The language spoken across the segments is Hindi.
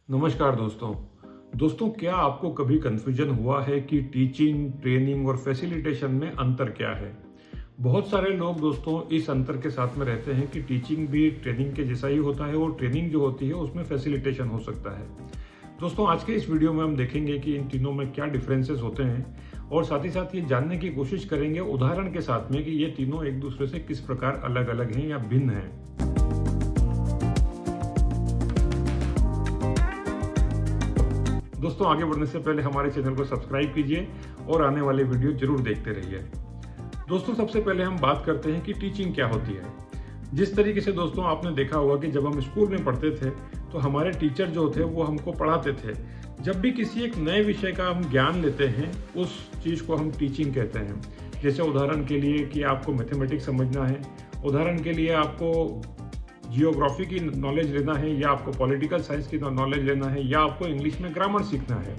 नमस्कार दोस्तों क्या आपको कभी कन्फ्यूजन हुआ है कि टीचिंग, ट्रेनिंग और फैसिलिटेशन में अंतर क्या है? बहुत सारे लोग दोस्तों इस अंतर के साथ में रहते हैं कि टीचिंग भी ट्रेनिंग के जैसा ही होता है और ट्रेनिंग जो होती है उसमें फैसिलिटेशन हो सकता है। दोस्तों आज के इस वीडियो में हम देखेंगे कि इन तीनों में क्या डिफरेंसेस होते हैं और साथ ही साथ ये जानने की कोशिश करेंगे उदाहरण के साथ में कि ये तीनों एक दूसरे से किस प्रकार अलग अलग हैं या भिन्न हैं। दोस्तों आगे बढ़ने से पहले हमारे चैनल को सब्सक्राइब कीजिए और आने वाले वीडियो जरूर देखते रहिए। दोस्तों सबसे पहले हम बात करते हैं कि टीचिंग क्या होती है। जिस तरीके से दोस्तों आपने देखा होगा कि जब हम स्कूल में पढ़ते थे तो हमारे टीचर जो थे वो हमको पढ़ाते थे। जब भी किसी एक नए विषय का हम ज्ञान लेते हैं उस चीज़ को हम टीचिंग कहते हैं। जैसे उदाहरण के लिए कि आपको मैथमेटिक्स समझना है, उदाहरण के लिए आपको जियोग्राफी की नॉलेज लेना है या आपको पॉलिटिकल साइंस की नॉलेज लेना है या आपको इंग्लिश में ग्रामर सीखना है,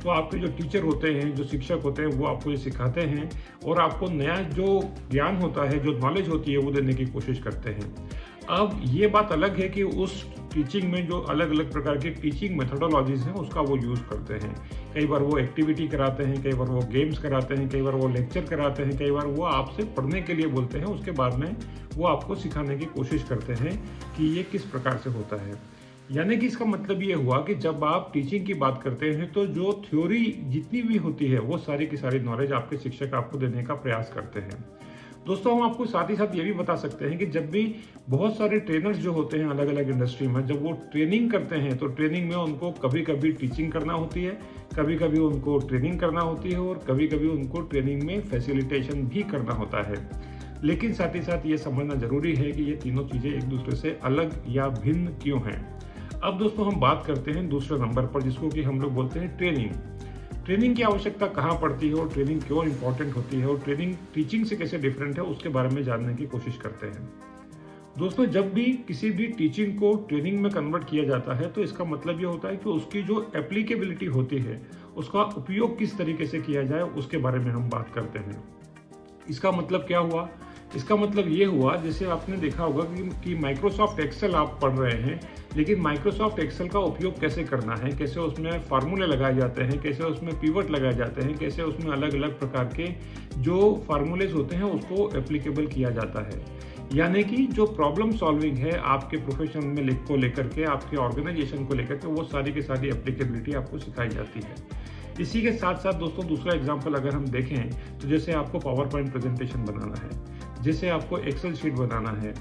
तो आपके जो टीचर होते हैं, जो शिक्षक होते हैं, वो आपको ये सिखाते हैं और आपको नया जो ज्ञान होता है, जो नॉलेज होती है वो देने की कोशिश करते हैं। अब ये बात अलग है कि उस टीचिंग में जो अलग अलग प्रकार की टीचिंग मेथोडोलॉजीज हैं उसका वो यूज़ करते हैं। कई बार वो एक्टिविटी कराते हैं, कई बार वो गेम्स कराते हैं, कई बार वो लेक्चर कराते हैं, कई बार वो आपसे पढ़ने के लिए बोलते हैं, उसके बाद में वो आपको सिखाने की कोशिश करते हैं कि ये किस प्रकार से होता है। यानी कि इसका मतलब ये हुआ कि जब आप टीचिंग की बात करते हैं तो जो थ्योरी जितनी भी होती है वो सारी की सारी नॉलेज आपके शिक्षक आपको देने का प्रयास करते हैं। दोस्तों हम आपको साथ ही साथ ये भी बता सकते हैं कि जब भी बहुत सारे ट्रेनर्स जो होते हैं अलग अलग इंडस्ट्री में, जब वो ट्रेनिंग करते हैं तो ट्रेनिंग में उनको कभी कभी टीचिंग करना होती है, कभी कभी उनको ट्रेनिंग करना होती है और कभी कभी उनको ट्रेनिंग में फैसिलिटेशन भी करना होता है। लेकिन साथ ही साथ ये समझना जरूरी है कि ये तीनों चीज़ें एक दूसरे से अलग या भिन्न क्यों हैं। अब दोस्तों हम बात करते हैं दूसरे नंबर पर, जिसको कि हम लोग बोलते हैं ट्रेनिंग। ट्रेनिंग की आवश्यकता कहाँ पड़ती है और ट्रेनिंग क्यों इंपॉर्टेंट होती है और ट्रेनिंग टीचिंग से कैसे डिफरेंट है उसके बारे में जानने की कोशिश करते हैं। दोस्तों जब भी किसी भी टीचिंग को ट्रेनिंग में कन्वर्ट किया जाता है तो इसका मतलब ये होता है कि उसकी जो एप्लीकेबिलिटी होती है, उसका उपयोग किस तरीके से किया जाए उसके बारे में हम बात करते हैं। इसका मतलब क्या हुआ? इसका मतलब ये हुआ, जैसे आपने देखा होगा कि माइक्रोसॉफ्ट एक्सेल आप पढ़ रहे हैं, लेकिन माइक्रोसॉफ्ट एक्सेल का उपयोग कैसे करना है, कैसे उसमें फार्मूले लगाए जाते हैं, कैसे उसमें पिवट लगाए जाते हैं, कैसे उसमें अलग अलग प्रकार के जो फार्मूलेज होते हैं उसको एप्लीकेबल किया जाता है। यानी कि जो प्रॉब्लम सॉल्विंग है आपके प्रोफेशन में को लेकर के, आपके ऑर्गेनाइजेशन को लेकर के, वो सारी की सारी एप्लीकेबिलिटी आपको सिखाई जाती है। इसी के साथ साथ दोस्तों दूसरा एग्जांपल अगर हम देखें तो जैसे आपको पावर पॉइंट प्रेजेंटेशन बनाना है, जैसे आपको एक्सेल शीट बनाना है,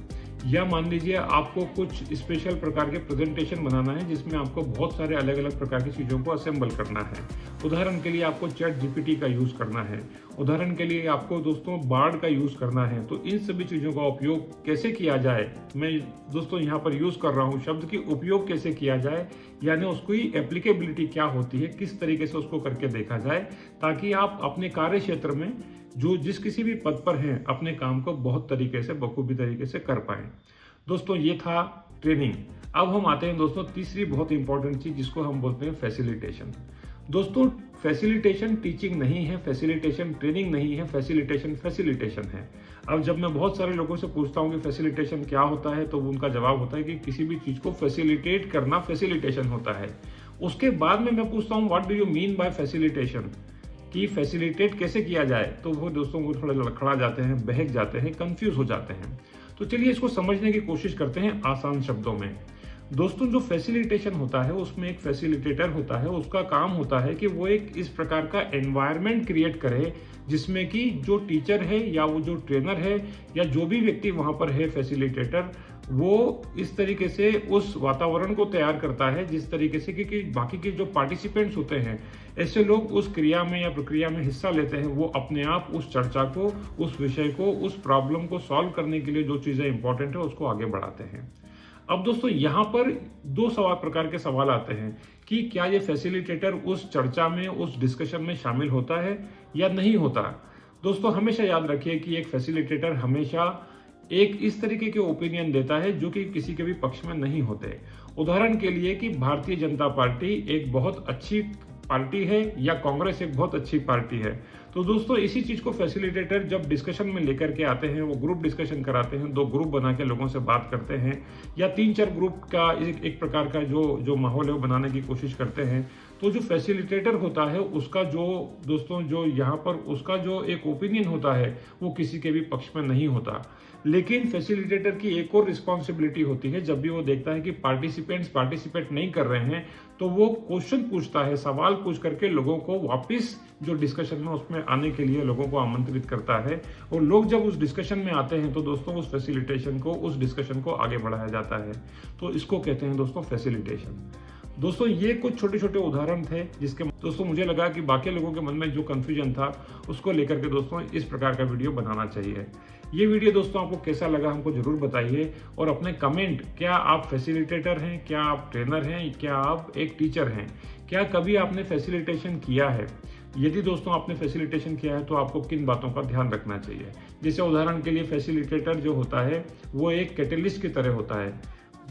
या मान लीजिए आपको कुछ स्पेशल प्रकार के प्रेजेंटेशन बनाना है जिसमें आपको बहुत सारे अलग अलग प्रकार की चीज़ों को असेंबल करना है। उदाहरण के लिए आपको चैट जीपीटी का यूज़ करना है, उदाहरण के लिए आपको दोस्तों बार्ड का यूज़ करना है। तो इन सभी चीज़ों का उपयोग कैसे किया जाए, मैं दोस्तों यहाँ पर यूज़ कर रहा हूँ शब्द कि उपयोग कैसे किया जाए, यानी उसकी एप्लीकेबिलिटी क्या होती है, किस तरीके से उसको करके देखा जाए ताकि आप अपने कार्य क्षेत्र में जो जिस किसी भी पद पर हैं अपने काम को बहुत तरीके से, बखूबी तरीके से कर पाएं। दोस्तों ये था ट्रेनिंग। अब हम आते हैं दोस्तों तीसरी बहुत इंपॉर्टेंट चीज जिसको हम बोलते हैं फैसिलिटेशन। दोस्तों फैसिलिटेशन टीचिंग नहीं है, फैसिलिटेशन ट्रेनिंग नहीं है, फैसिलिटेशन फैसिलिटेशन है। अब जब मैं बहुत सारे लोगों से पूछता हूँ कि फैसिलिटेशन क्या होता है तो उनका जवाब होता है कि किसी भी चीज को फैसिलिटेट करना फैसिलिटेशन होता है। उसके बाद में मैं पूछता हूँ what do you mean by facilitation, कि फैसिलिटेट कैसे किया जाए, तो वो दोस्तों को थोड़ा लड़खड़ा जाते हैं, बहक जाते हैं, कंफ्यूज हो जाते हैं। तो चलिए इसको समझने की कोशिश करते हैं आसान शब्दों में। दोस्तों जो फैसिलिटेशन होता है उसमें एक फैसिलिटेटर होता है, उसका काम होता है कि वो एक इस प्रकार का एनवायरनमेंट क्रिएट करे जिसमें कि जो टीचर है या वो जो ट्रेनर है या जो भी व्यक्ति वहाँ पर है फैसिलिटेटर, वो इस तरीके से उस वातावरण को तैयार करता है जिस तरीके से कि बाकी के जो पार्टिसिपेंट्स होते हैं, ऐसे लोग उस क्रिया में या प्रक्रिया में हिस्सा लेते हैं, वो अपने आप उस चर्चा को, उस विषय को, उस प्रॉब्लम को सॉल्व करने के लिए जो चीज़ें इंपॉर्टेंट है उसको आगे बढ़ाते हैं। अब दोस्तों यहाँ पर दो प्रकार के सवाल आते हैं कि क्या ये फैसिलिटेटर उस चर्चा में, उस डिस्कशन में शामिल होता है या नहीं होता। दोस्तों हमेशा याद रखिए कि एक फैसिलिटेटर हमेशा एक इस तरीके के ओपिनियन देता है जो कि किसी के भी पक्ष में नहीं होते। उदाहरण के लिए कि भारतीय जनता पार्टी एक बहुत अच्छी पार्टी है या कांग्रेस एक बहुत अच्छी पार्टी है, तो दोस्तों इसी चीज को फैसिलिटेटर जब डिस्कशन में लेकर के आते हैं, वो ग्रुप डिस्कशन कराते हैं, 2 ग्रुप बना के लोगों से बात करते हैं या 3-4 ग्रुप का एक प्रकार का जो माहौल है वो बनाने की कोशिश करते हैं। तो जो फैसिलिटेटर होता है उसका जो दोस्तों जो यहाँ पर उसका जो एक ओपिनियन होता है वो किसी के भी पक्ष में नहीं होता। लेकिन फैसिलिटेटर की एक और रिस्पॉन्सिबिलिटी होती है, जब भी वो देखता है कि पार्टिसिपेंट्स पार्टिसिपेट नहीं कर रहे हैं तो वो क्वेश्चन पूछता है, सवाल पूछ करके लोगों को वापस जो डिस्कशन में उसमें आने के लिए लोगों को आमंत्रित करता है। और लोग जब उस डिस्कशन में आते हैं तो दोस्तों उस फैसिलिटेशन को, उस डिस्कशन को आगे बढ़ाया जाता है। तो इसको कहते हैं दोस्तों फैसिलिटेशन। दोस्तों ये कुछ छोटे छोटे उदाहरण थे जिसके दोस्तों मुझे लगा कि बाकी लोगों के मन में जो कंफ्यूजन था उसको लेकर के दोस्तों इस प्रकार का वीडियो बनाना चाहिए। ये वीडियो दोस्तों आपको कैसा लगा हमको जरूर बताइए, और अपने कमेंट, क्या आप फैसिलिटेटर हैं, क्या आप ट्रेनर हैं, क्या आप एक टीचर हैं, क्या कभी आपने फैसिलिटेशन किया है? यदि दोस्तों आपने फैसिलिटेशन किया है तो आपको किन बातों का ध्यान रखना चाहिए। जैसे उदाहरण के लिए फैसिलिटेटर जो होता है वो एक कैटलिस्ट की तरह होता है,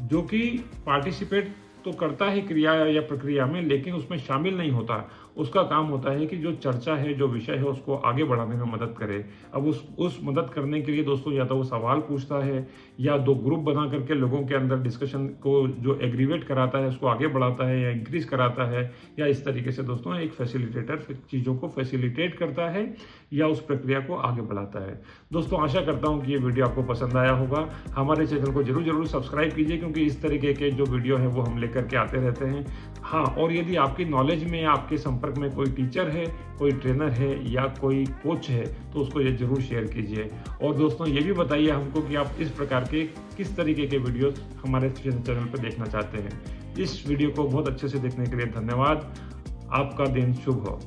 जो कि पार्टिसिपेट तो करता है क्रिया या प्रक्रिया में, लेकिन उसमें शामिल नहीं होता। उसका काम होता है कि जो चर्चा है, जो विषय है, उसको आगे बढ़ाने में मदद करे। अब उस मदद करने के लिए दोस्तों या तो वो सवाल पूछता है या 2 ग्रुप बना करके लोगों के अंदर डिस्कशन को जो एग्रीवेट कराता है उसको आगे बढ़ाता है या इंक्रीज कराता है, या इस तरीके से दोस्तों एक फैसिलिटेटर चीज़ों को फैसिलिटेट करता है या उस प्रक्रिया को आगे बढ़ाता है। दोस्तों आशा करता हूँ कि ये वीडियो आपको पसंद आया होगा। हमारे चैनल को जरूर सब्सक्राइब कीजिए, क्योंकि इस तरीके के जो वीडियो है वो हम लेकर के आते रहते हैं। हाँ, और यदि आपकी नॉलेज में, आपके संपर्क में कोई टीचर है, कोई ट्रेनर है या कोई कोच है तो उसको ये जरूर शेयर कीजिए। और दोस्तों ये भी बताइए हमको कि आप इस प्रकार के किस तरीके के वीडियोस हमारे चैनल पर देखना चाहते हैं। इस वीडियो को बहुत अच्छे से देखने के लिए धन्यवाद। आपका दिन शुभ हो।